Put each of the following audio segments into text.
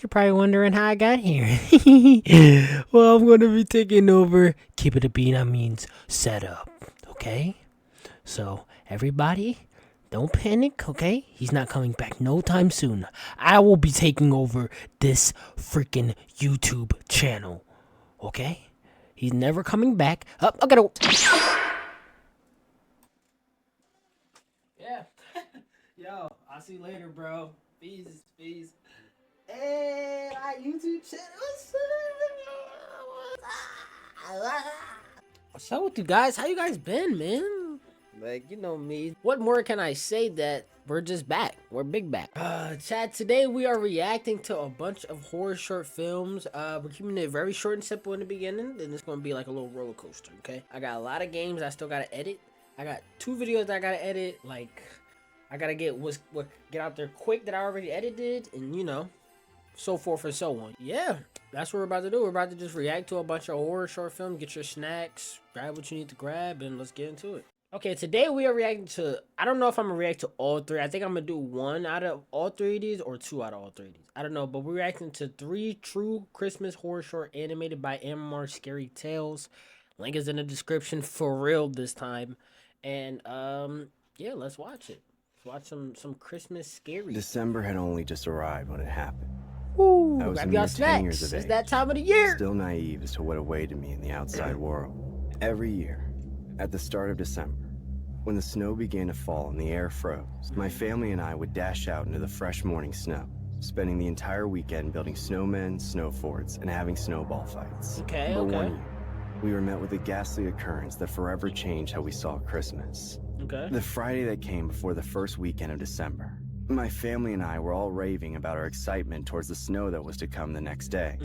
You're probably wondering how I got here. Well, I'm going to be taking over Keep It a Bean, I means setup. Okay? So, everybody, don't panic, okay? He's not coming back no time soon. I will be taking over this freaking YouTube channel. Okay? He's never coming back. Up, I gotta. Yeah. Yo, I'll see you later, bro. Peace, peace. Hey, my YouTube channel. What's up with you guys? How you guys been, man? Like, you know me. What more can I say that we're just back? We're big back. Chat, today we are reacting to a bunch of horror short films. We're keeping it very short and simple in the beginning, then it's gonna be like a little roller coaster, okay? I got a lot of games I still gotta edit. I got 2 videos that I gotta edit. Like, I gotta get get out there quick that I already edited, and you know, so forth and so on. Yeah, that's what we're about to do. We're about to just react to a bunch of horror short films, get your snacks, grab what you need to grab, and let's get into it. Okay, today we are reacting to, I don't know if I'm gonna react to all 3. I think I'm gonna do 1 out of all 3 of these or 2 out of all 3 of these. I don't know, but we're reacting to 3 true Christmas horror short animated by MMR Scary Tales. Link is in the description for real this time. And yeah, let's watch it. Let's watch some Christmas scary. December had only just arrived when it happened. Ooh, I was grab a y'all mere 10 years snacks. of It's age, that time of the year. still naive as to what awaited me in the outside world. Every year, at the start of December, when the snow began to fall and the air froze, my family and I would dash out into the fresh morning snow, spending the entire weekend building snowmen, snow forts, and having snowball fights. Okay, But okay. one year, we were met with a ghastly occurrence that forever changed how we saw Christmas. Okay. The Friday that came before the first weekend of December, my family and I were all raving about our excitement towards the snow that was to come the next day,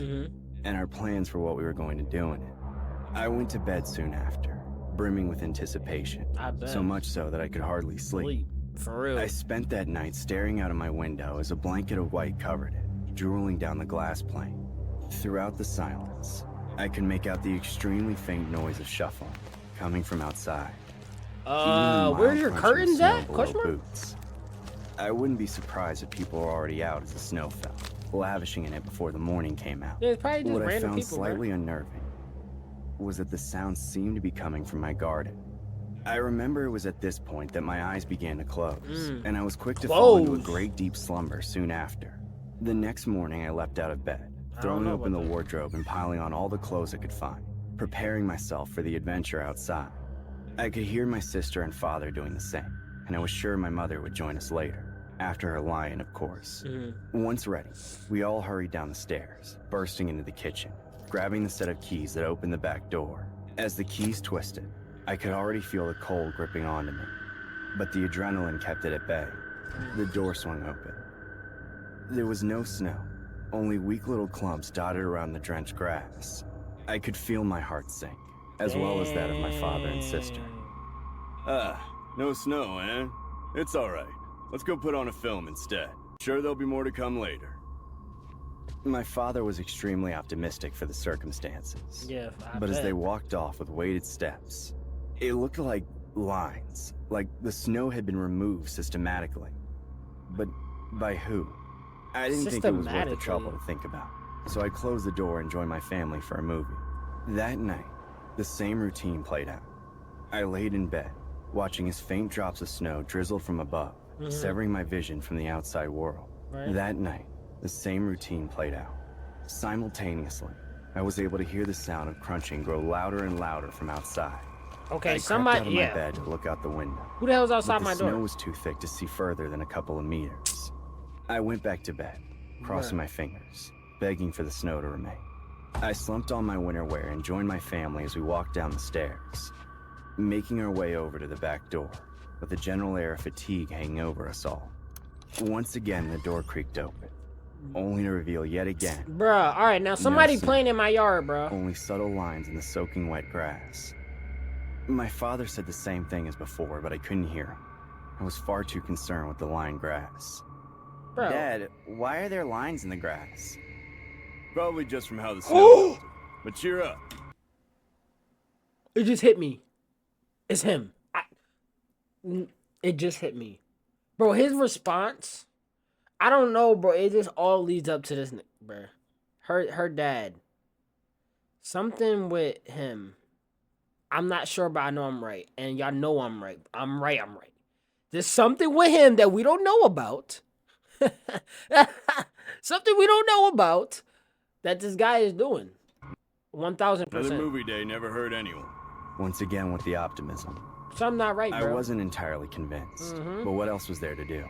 and our plans for what we were going to do in it. I went to bed soon after, brimming with anticipation, I bet. so much so that I could hardly sleep. For real. I spent that night staring out of my window as a blanket of white covered it, drooling down the glass pane. Throughout the silence, I could make out the extremely faint noise of shuffling coming from outside. Where's your curtains at? Question mark? Boots. I wouldn't be surprised if people were already out as the snow fell, lavishing in it before the morning came out. Yeah, it's probably just What I random found people, slightly unnerving was that the sound seemed to be coming from my garden. I remember it was at this point that my eyes began to close, and I was quick to fall into a great deep slumber soon after. The next morning, I leapt out of bed, throwing open the wardrobe and piling on all the clothes I could find, preparing myself for the adventure outside. I could hear my sister and father doing the same, and I was sure my mother would join us later, after her lion, of course. Once ready, we all hurried down the stairs, bursting into the kitchen, grabbing the set of keys that opened the back door. As the keys twisted, I could already feel the cold gripping onto me, but the adrenaline kept it at bay. The door swung open. There was no snow, only weak little clumps dotted around the drenched grass. I could feel my heart sink, as well as that of my father and sister. No snow, eh? It's all right. Let's go put on a film instead. Sure, there'll be more to come later. My father was extremely optimistic for the circumstances. Yeah, but as they walked off with weighted steps, it looked like lines, like the snow had been removed systematically. But by who? I didn't think it was worth the trouble to think about, so I closed the door and joined my family for a movie. That night, the same routine played out. I laid in bed, watching as faint drops of snow drizzled from above, severing my vision from the outside world. That night, the same routine played out. Simultaneously, I was able to hear the sound of crunching grow louder and louder from outside. Okay, I crept out of my bed to look out the window. Who the hell's outside my door? The snow was too thick to see further than a couple of meters. I went back to bed, crossing my fingers, begging for the snow to remain. I slumped on my winter wear and joined my family as we walked down the stairs, making our way over to the back door, with a general air of fatigue hanging over us all. Once again, the door creaked open, only to reveal yet again. Bruh, alright, now somebody playing in my yard, bruh. Only subtle lines in the soaking wet grass. My father said the same thing as before, but I couldn't hear him. I was far too concerned with the lying grass. Bro. Dad, why are there lines in the grass? Probably just from how the snow melted. But cheer up. It just hit me. It's him. It just hit me. Bro, his response, I don't know, bro. It just all leads up to this, bro. Her dad. Something with him. I'm not sure, but I know I'm right. And y'all know I'm right. I'm right. There's something with him that we don't know about. Something we don't know about that this guy is doing. 1000%. Another movie day never hurt anyone. Once again with the optimism. Something not right, bro. I wasn't entirely convinced, but what else was there to do?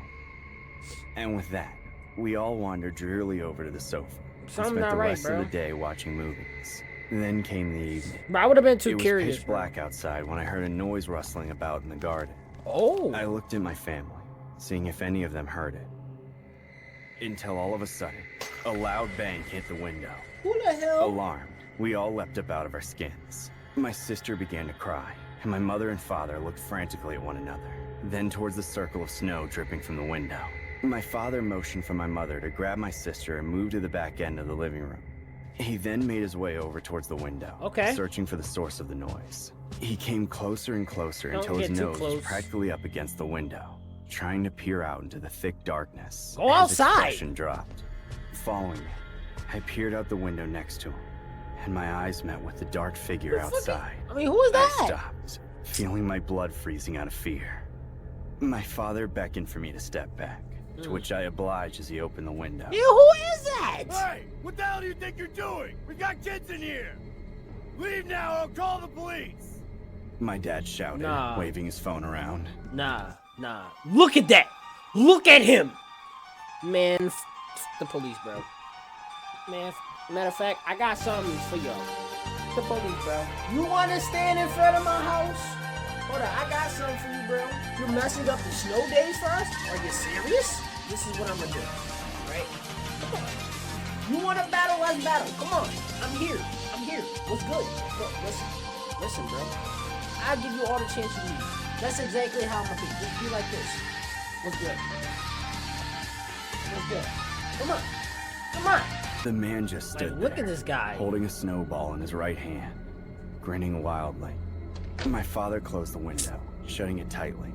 And with that, we all wandered drearily over to the sofa. Something spent not the right, rest bro. of the day watching movies. Then came the evening. But I would have been too curious. It was pitch black outside when I heard a noise rustling about in the garden. Oh. I looked at my family, seeing if any of them heard it. Until all of a sudden, a loud bang hit the window. Who the hell? Alarmed, we all leapt up out of our skins. My sister began to cry, and my mother and father looked frantically at one another, then towards the circle of snow dripping from the window. My father motioned for my mother to grab my sister and move to the back end of the living room. He then made his way over towards the window, searching for the source of the noise. He came closer and closer until his nose was practically up against the window, trying to peer out into the thick darkness. Go outside! His expression dropped. Following me, I peered out the window next to him, and my eyes met with the dark figure outside. I mean, who is that? I stopped, feeling my blood freezing out of fear. My father beckoned for me to step back, to which I obliged as he opened the window. Yeah, who is that? Hey, what the hell do you think you're doing? We got kids in here! Leave now or I'll call the police! My dad shouted, waving his phone around. Nah. Look at that! Look at him! Man, the police, bro. Man, matter of fact, I got something for y'all. The police, bro. You wanna stand in front of my house? Hold on, I got something for you, bro. You're messing up the snow days for us? Are you serious? This is what I'm gonna do, right? Come on. You wanna battle? Let's battle. Come on. I'm here. What's good? Bro, listen, bro. I'll give you all the chance you need. That's exactly how I'm gonna be. Just be like this. What's good? Come on. The man just stood there. Look at this guy. Holding a snowball in his right hand, grinning wildly. My father closed the window, shutting it tightly,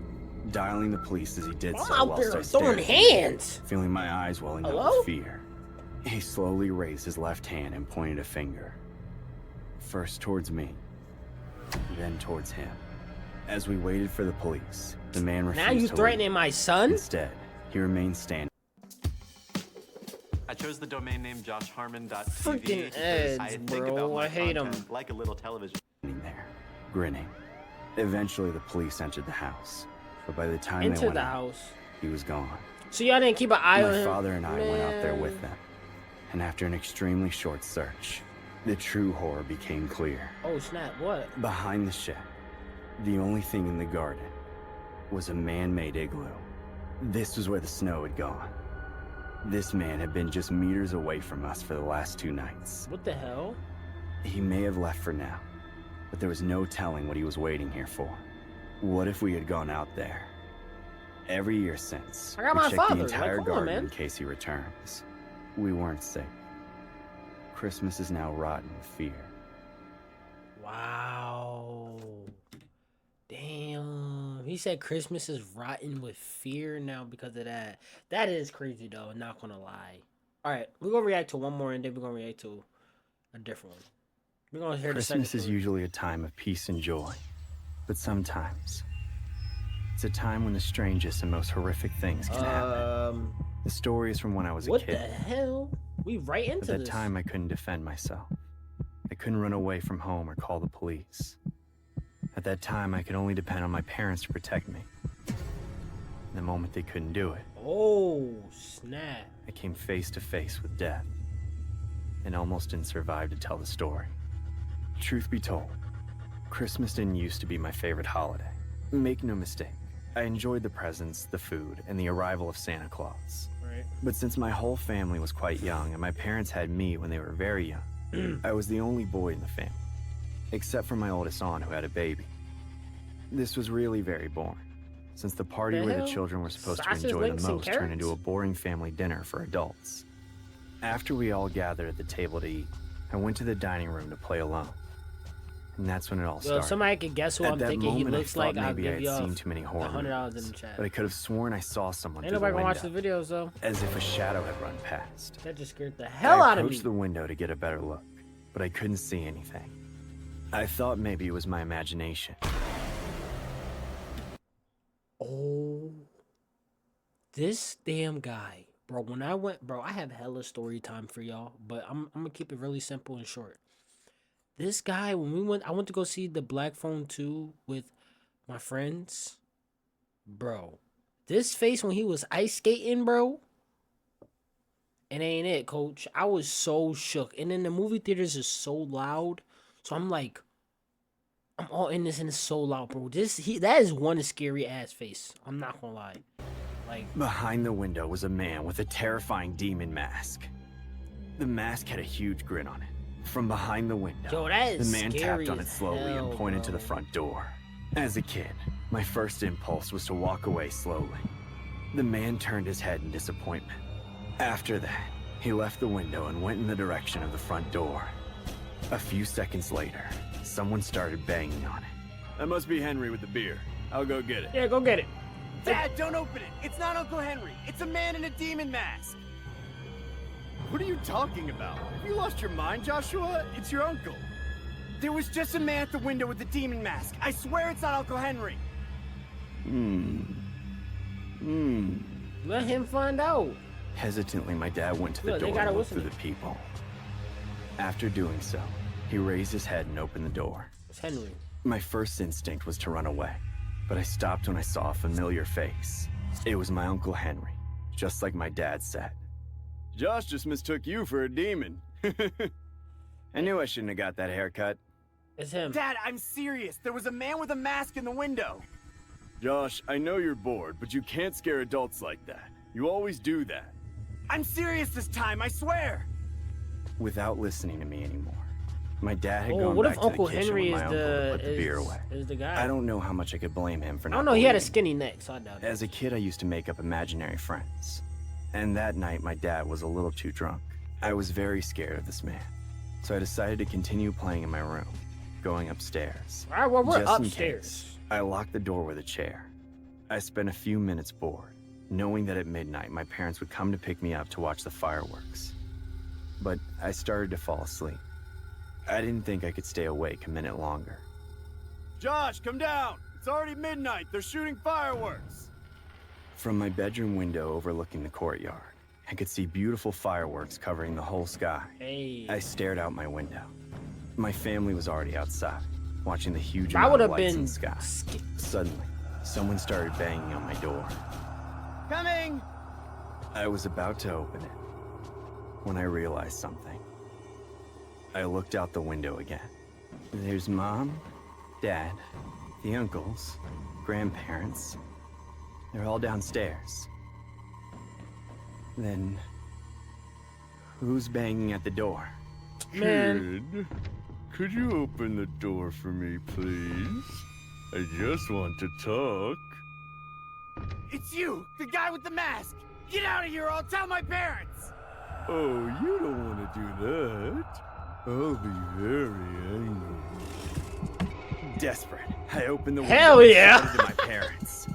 dialing the police as he did so out whilst there I stared throwing at him, hands. feeling my eyes welling up with fear. He slowly raised his left hand and pointed a finger. First towards me, then towards him. As we waited for the police, the man refused to leave. Now you threatening my son? Instead, he remained standing. I chose the domain name joshharmon.tv. Freaking ads, bro. I hate them. Like a little television. There, grinning. Eventually, the police entered the house, but by the time Into they went the out, house. he was gone. So y'all didn't keep an eye on him? My father and I went out there with them, and after an extremely short search, the true horror became clear. Oh snap! What? Behind the shed, the only thing in the garden was a man-made igloo. This was where the snow had gone. This man had been just meters away from us for the last 2 nights. What the hell? He may have left for now, but there was no telling what he was waiting here for. What if we had gone out there? Every year since, I got we my checked father. the entire Like, come on, garden man. in case he returns. We weren't safe. Christmas is now rotten with fear. Wow. Damn. He said Christmas is rotten with fear now because of that. That is crazy though, not gonna lie. Alright, we're gonna react to one more and then we're gonna react to a different one. We're gonna hear the second Christmas is story. usually a time of peace and joy, but sometimes it's a time when the strangest and most horrific things can happen. The story is from when I was a What kid. the hell? We right At into that this. time, I couldn't defend myself. I couldn't run away from home or call the police. At that time, I could only depend on my parents to protect me. The moment they couldn't do it, Oh, snap. I came face to face with death and almost didn't survive to tell the story. Truth be told, Christmas didn't used to be my favorite holiday. Make no mistake, I enjoyed the presents, the food, and the arrival of Santa Claus. Right. But since my whole family was quite young and my parents had me when they were very young, I was the only boy in the family, except for my oldest aunt who had a baby. This was really very boring, since the party The where hell? the children were supposed Sausage to enjoy links the and most turned carrots? into a boring family dinner for adults. After we all gathered at the table to eat, I went to the dining room to play alone. And that's when it all Yo, started. if somebody could guess who At I'm that thinking he moment, looks I thought like, I'll maybe I give had you seen too many horror $100 in movies, the chat. but I could have sworn I saw someone Ain't through the nobody window, gonna watch the videos though. as if a shadow had run past. That just scared the hell out of me. I approached the window to get a better look, but I couldn't see anything. I thought maybe it was my imagination. Oh, this damn guy, bro. When I went, bro, I have hella story time for y'all, but I'm gonna keep it really simple and short. This guy, when I went to go see the Black Phone 2 with my friends, bro. This face when he was ice skating, bro. It ain't it, coach. I was so shook. And then the movie theaters is so loud. So I'm like, I'm all in this and it's so loud, bro. That is one scary ass face. I'm not gonna lie. Like, behind the window was a man with a terrifying demon mask. The mask had a huge grin on it. From behind the window, yo, that is the man scary tapped on it as slowly hell, and pointed to bro. the front door. As a kid, my first impulse was to walk away slowly. The man turned his head in disappointment. After that, he left the window and went in the direction of the front door. A few seconds later, someone started banging on it. That must be Henry with the beer. I'll go get it. Yeah, go get it. Dad, don't open it. It's not Uncle Henry. It's a man in a demon mask. What are you talking about? Have you lost your mind, Joshua? It's your uncle. There was just a man at the window with the demon mask. I swear it's not Uncle Henry. Let him find out. Hesitantly, my dad went to the Look, they door got and it looked with through me. the people. After doing so, he raised his head and opened the door. It's Henry. My first instinct was to run away, but I stopped when I saw a familiar face. It was my Uncle Henry, just like my dad said. Josh just mistook you for a demon. I knew I shouldn't have got that haircut. It's him. Dad, I'm serious. There was a man with a mask in the window. Josh, I know you're bored, but you can't scare adults like that. You always do that. I'm serious this time, I swear. Without listening to me anymore, my dad had Oh, gone what back if to Uncle the kitchen Henry with is my uncle to put the beer the away. is the guy? I don't know how much I could blame him for I not don't know. He had a believing. skinny neck, so I doubt it. As a kid, I used to make up imaginary friends. And that night, my dad was a little too drunk. I was very scared of this man. So I decided to continue playing in my room, going upstairs. All right, well, we're Just in upstairs. case, I locked the door with a chair. I spent a few minutes bored, knowing that at midnight my parents would come to pick me up to watch the fireworks. But I started to fall asleep. I didn't think I could stay awake a minute longer. Josh, come down. It's already midnight. They're shooting fireworks. From my bedroom window overlooking the courtyard, I could see beautiful fireworks covering the whole sky. Hey. I stared out my window. My family was already outside, watching the huge I amount would of have lights in been the sky. Suddenly, someone started banging on my door. Coming! I was about to open it when I realized something. I looked out the window again. There's Mom, Dad, the uncles, grandparents. They're all downstairs. Then, who's banging at the door? Man. Kid, could you open the door for me, please? I just want to talk. It's you, the guy with the mask! Get out of here, or I'll tell my parents! Oh, you don't want to do that. I'll be very angry. Desperate, I opened the Hell window yeah. and shouted to my parents.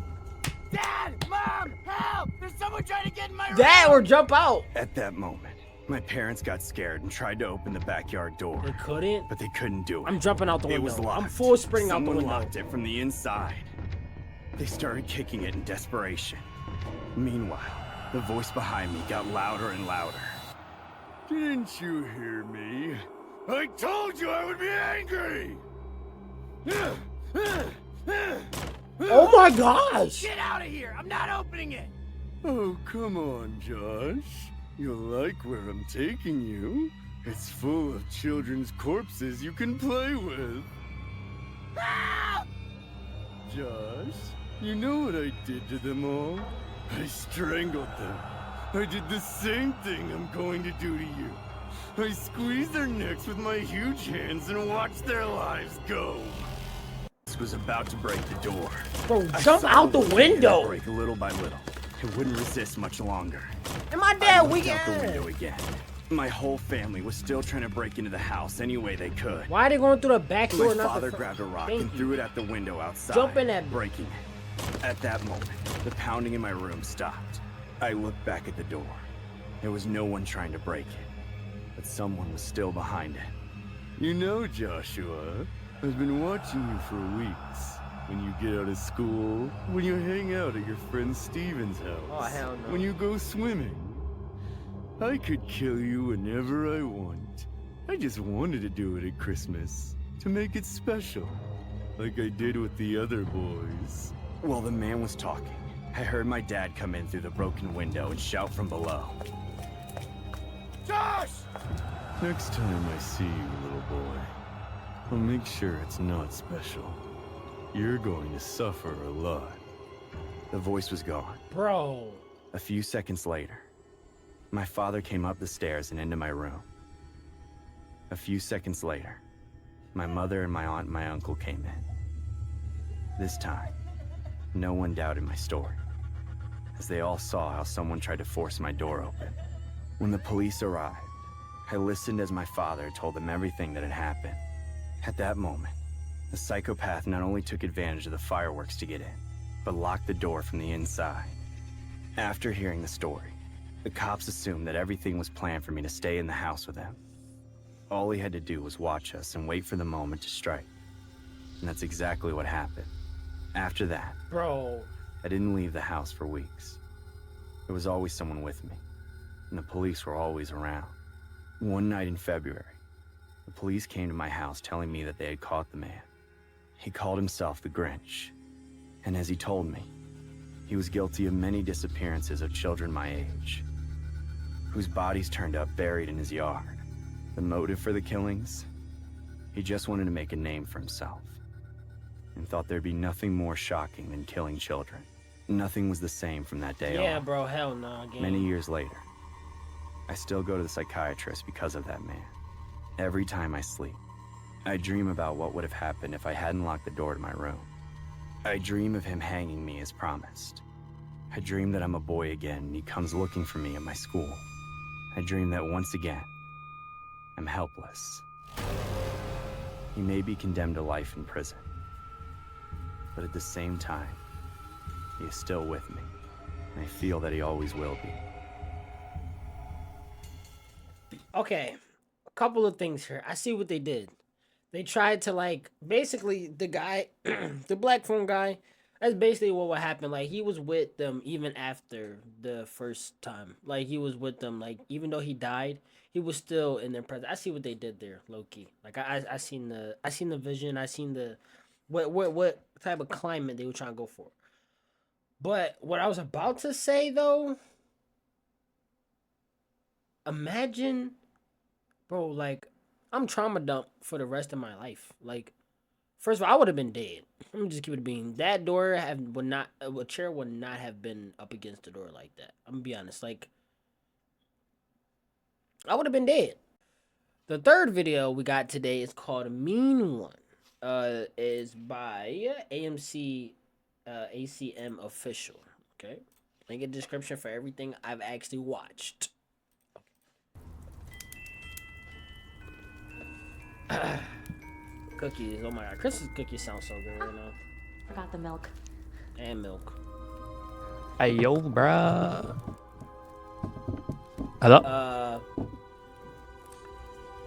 Dad! Mom! Help! There's someone trying to get in my room! That or jump out. At that moment, my parents got scared and tried to open the backyard door, They couldn't. but they couldn't do it. I'm jumping out the It window. was locked. I'm full sprinting out the Someone window. locked it from the inside. They started kicking it in desperation. Meanwhile, the voice behind me got louder and louder. Didn't you hear me? I told you I would be angry! Oh my gosh. Get out of here! I'm not opening it! Oh, come on, Josh. You'll like where I'm taking you. It's full of children's corpses you can play with. Josh, you know what I did to them all? I strangled them. I did the same thing I'm going to do to you. I squeezed their necks with my huge hands and watched their lives go. This was about to break the door. Bro, I jump saw out the window. break little by little. It wouldn't resist much longer. And my I dad, looked we out the got window again. My whole family was still trying to break into the house any way they could. Why are they going through the back door? My father grabbed a rock and threw it at the window outside, jumping at breaking it. At that moment, the pounding in my room stopped. I looked back at the door. There was no one trying to break it, but someone was still behind it. You know, Joshua, I've been watching you for weeks. When you get out of school, when you hang out at your friend Steven's house, Oh, hell no. when you go swimming. I could kill you whenever I want. I just wanted to do it at Christmas, to make it special, like I did with the other boys. While the man was talking, I heard my dad come in through the broken window and shout from below. Josh! Next time I see you, little boy, I'll make sure it's not special. You're going to suffer a lot. The voice was gone. Bro. A few seconds later, my father came up the stairs and into my room. A few seconds later, my mother and my aunt and my uncle came in. This time, no one doubted my story, as they all saw how someone tried to force my door open. When the police arrived, I listened as my father told them everything that had happened. At that moment, the psychopath not only took advantage of the fireworks to get in, but locked the door from the inside. After hearing the story, the cops assumed that everything was planned for me to stay in the house with him. All he had to do was watch us and wait for the moment to strike. And that's exactly what happened. After that, Bro. I didn't leave the house for weeks. There was always someone with me, and the police were always around. One night in February, the police came to my house telling me that they had caught the man. He called himself the Grinch, and as he told me, he was guilty of many disappearances of children my age, whose bodies turned up buried in his yard. The motive for the killings? He just wanted to make a name for himself, and thought there'd be nothing more shocking than killing children. Nothing was the same from that day on. Yeah, bro, hell no. Again. Many years later, I still go to the psychiatrist because of that man. Every time I sleep, I dream about what would have happened if I hadn't locked the door to my room. I dream of him hanging me as promised. I dream that I'm a boy again and he comes looking for me at my school. I dream that once again, I'm helpless. He may be condemned to life in prison, but at the same time, he is still with me, and I feel that he always will be. Okay, a couple of things here. I see what they did. They tried to, like, basically, the guy, the black phone guy, that's basically what would happen. Like, he was with them even after the first time. Like, he was with them, like, even though he died, he was still in their presence. I see what they did there, low-key. Like, I seen the vision, I seen the, what type of climate they were trying to go for. But what I was about to say, though, imagine, bro, like, I'm trauma dumped for the rest of my life. Like, first of all, I would have been dead. Let me just keep it being. That door a chair would not have been up against the door like that. I'm gonna be honest. Like, I would have been dead. The third video we got today is called Mean One. Is by ACM Official. Okay, link in the description for everything I've actually watched. Cookies, oh my god, Christmas cookies sound so good right now. Forgot the milk. And milk. Hey yo, bruh. Hello?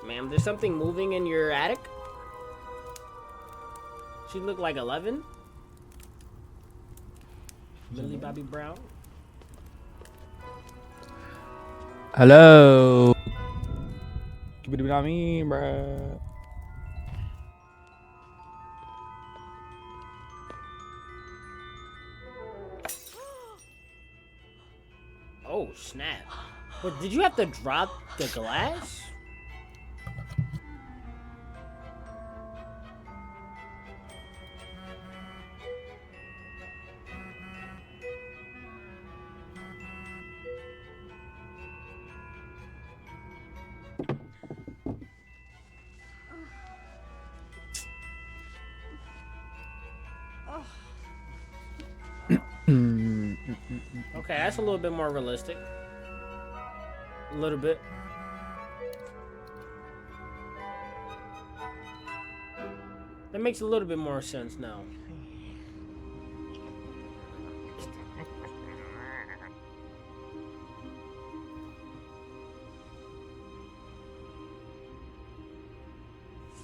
Ma'am, there's something moving in your attic? She looked like 11? Millie Bobby Brown? Hello? Keep it on me, bruh. Oh, snap. But did you have to drop the glass? Okay, that's a little bit more realistic. A little bit. That makes a little bit more sense now.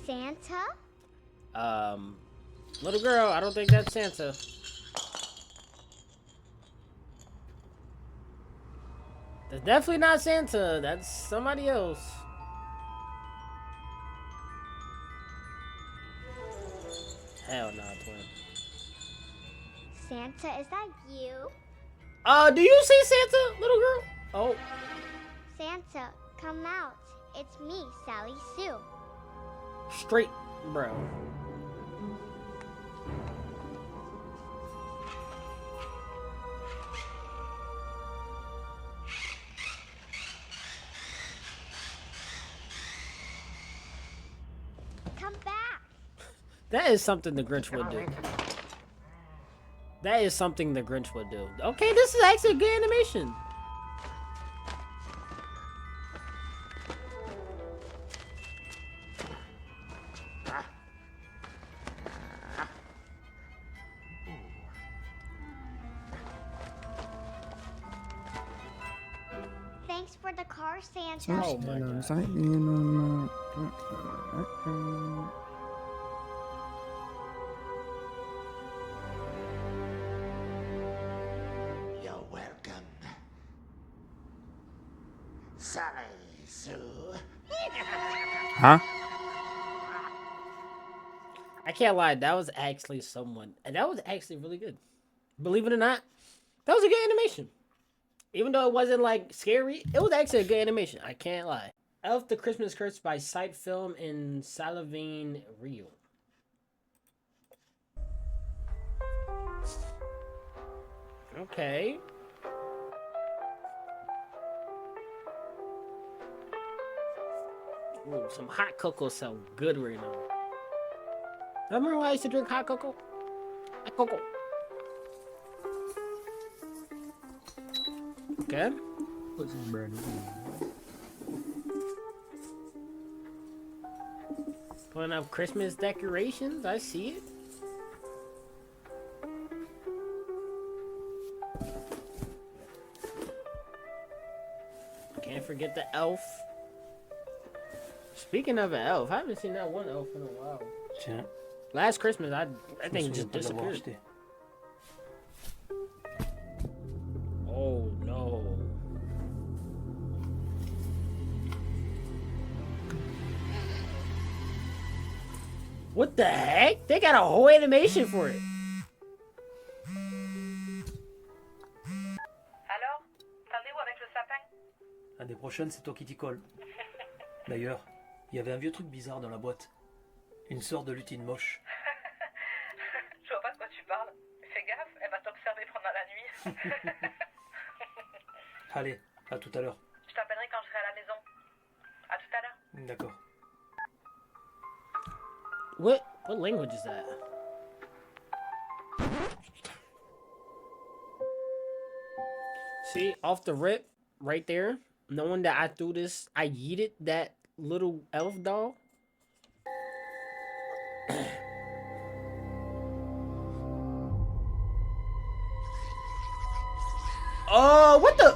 Santa? Little girl, I don't think that's Santa. That's definitely not Santa. That's somebody else. Hell nah, twin. Santa, is that you? Do you see Santa, little girl? Oh. Santa, come out. It's me, Sally Sue. Straight, bro. Come back. That is something the Grinch would do. That is something the Grinch would do. Okay, this is actually a good animation. Thanks for the car, Santa. Oh my God. You're welcome. Sally Sue. Huh? I can't lie, that was actually someone, and that was actually really good. Believe it or not, that was a good animation. Even though it wasn't like scary, it was actually a good animation. I can't lie. Elf the Christmas Curse by Sight Film in Salavine Rio. Okay. Ooh, some hot cocoa sound good right now. Remember when I used to drink hot cocoa? Hot cocoa. Okay. Putting up Christmas decorations. I see it. Can't forget the elf. Speaking of an elf, I haven't seen that one elf in a while. Tiens, Last Christmas, I je me think souviens just pas de l'avoir disappeared. acheté. Oh no. What the heck? They got a whole animation for it. Alors, rendez-vous avec le sapin? L'année prochaine, c'est toi qui t'y colle. D'ailleurs, il y avait un vieux truc bizarre dans la boîte. Une sorte de lutine moche. Je vois pas de quoi tu parles. Fais gaffe, elle va t'observer pendant la nuit. Allez, à tout à l'heure. Je t'appellerai quand je serai à la maison. À tout à l'heure. D'accord. What language is that? See, off the rip, right there, knowing that I threw this, I yeeted that little elf doll. Oh, what the?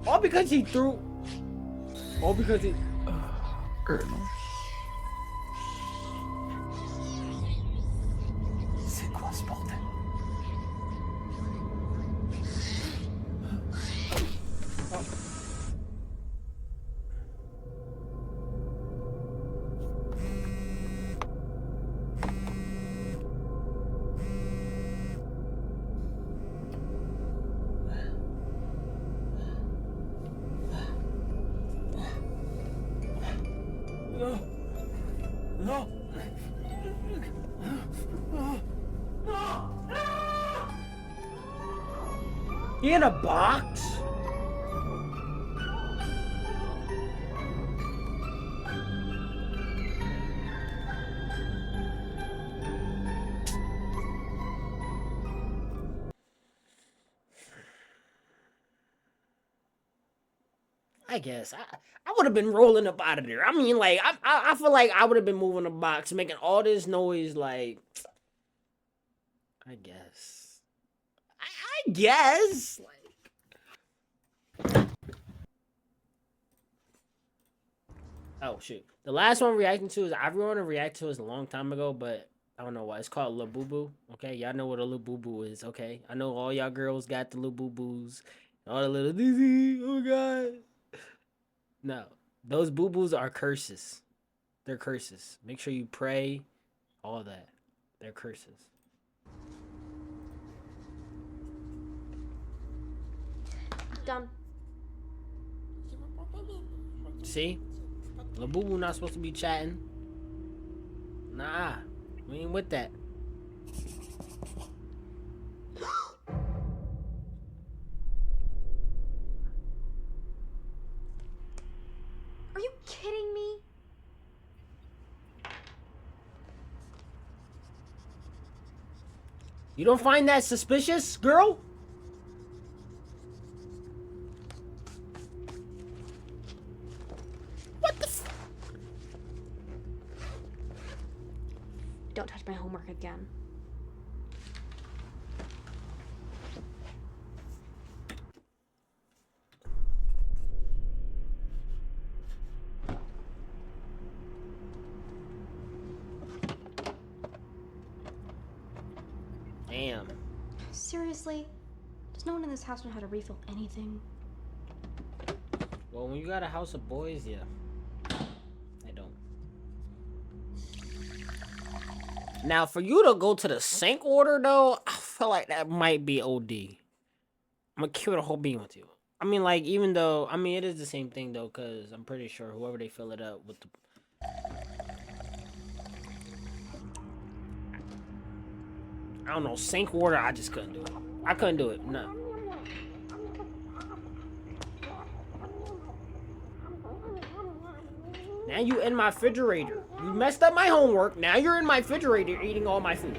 All because he threw. All because he. C'est quoi ce bordel? Non. Non. He in a box? I guess I would have been rolling up out of there. I mean, like I feel like I would have been moving the box, making all this noise. Like, I guess. I guess. Like, oh shoot. The last one I'm reacting to is I want to react to is a long time ago, but I don't know why. It's called Lil Boo Boo. Okay, y'all know what a Lil Boo Boo is. Okay, I know all y'all girls got the Lil Boo Boos, all the little dizzy. Oh god. No, those boo boos are curses. They're curses. Make sure you pray. All that. They're curses. Done. See? Lil Boo Boo not supposed to be chatting. Nah, we ain't with that. Are you kidding me? You don't find that suspicious, girl? What the f— Don't touch my homework again. Damn. Seriously? Does no one in this house know how to refill anything? Well, when you got a house of boys, yeah. I don't. Now, for you to go to the sink order, though, I feel like that might be OD. I'm gonna keep it a whole being with you. I mean, like, even though, I mean, it is the same thing, though, because I'm pretty sure whoever they fill it up with the... I don't know, sink water, I just couldn't do it. I couldn't do it, no. Now you in my refrigerator. You messed up my homework. Now you're in my refrigerator eating all my food.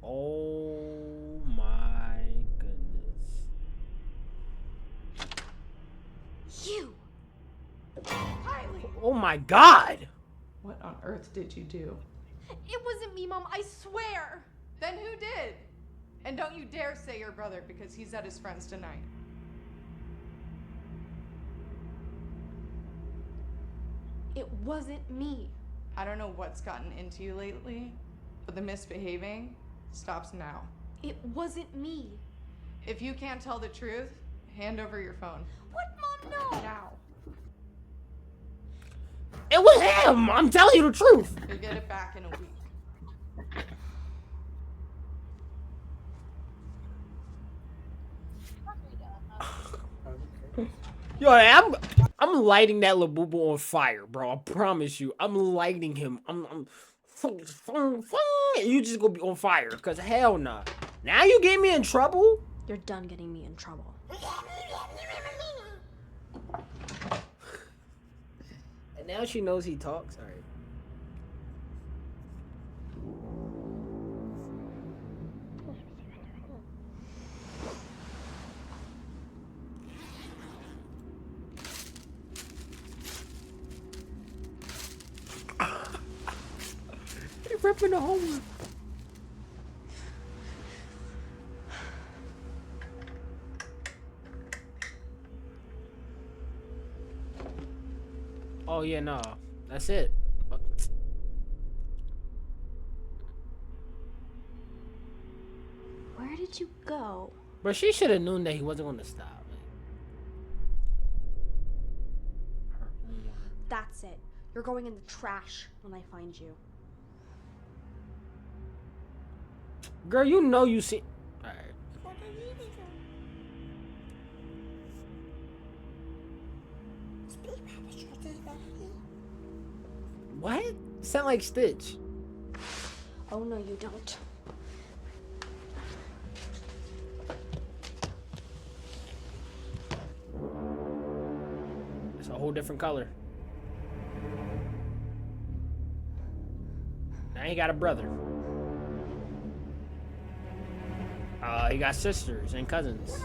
Oh my goodness. You! Oh my god! What on earth did you do? It wasn't me, Mom, I swear! Then who did? And don't you dare say your brother, because he's at his friend's tonight. It wasn't me. I don't know what's gotten into you lately, but the misbehaving stops now. It wasn't me. If you can't tell the truth, hand over your phone. What, Mom? No! Now. It was him! I'm telling you the truth! You'll get it back in a week. Yo, I'm lighting that Lil Boo Boo on fire, bro. I promise you. I'm lighting him. I'm you just gonna be on fire, cause hell nah. Now you get me in trouble? You're done getting me in trouble. And now she knows he talks. All right. They ripping the homework. Oh yeah, no, that's it. Where did you go? But she should have known that he wasn't gonna stop. That's it. You're going in the trash when I find you. Girl, you know you see. All right. What? Sound like Stitch. Oh no, you don't. It's a whole different color. Now he got a brother. He got sisters and cousins.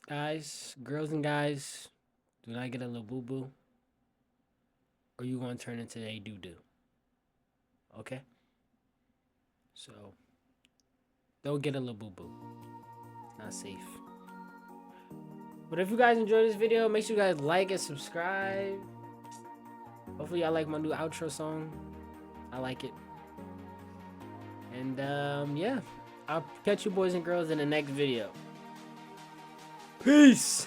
Guys, girls and guys, do not get a little boo-boo, or you gonna turn into a doo-doo. Okay? So, don't get a little boo-boo. It's not safe. But if you guys enjoyed this video, make sure you guys like and subscribe. Hopefully y'all like my new outro song. I like it. And yeah, I'll catch you boys and girls in the next video. Peace!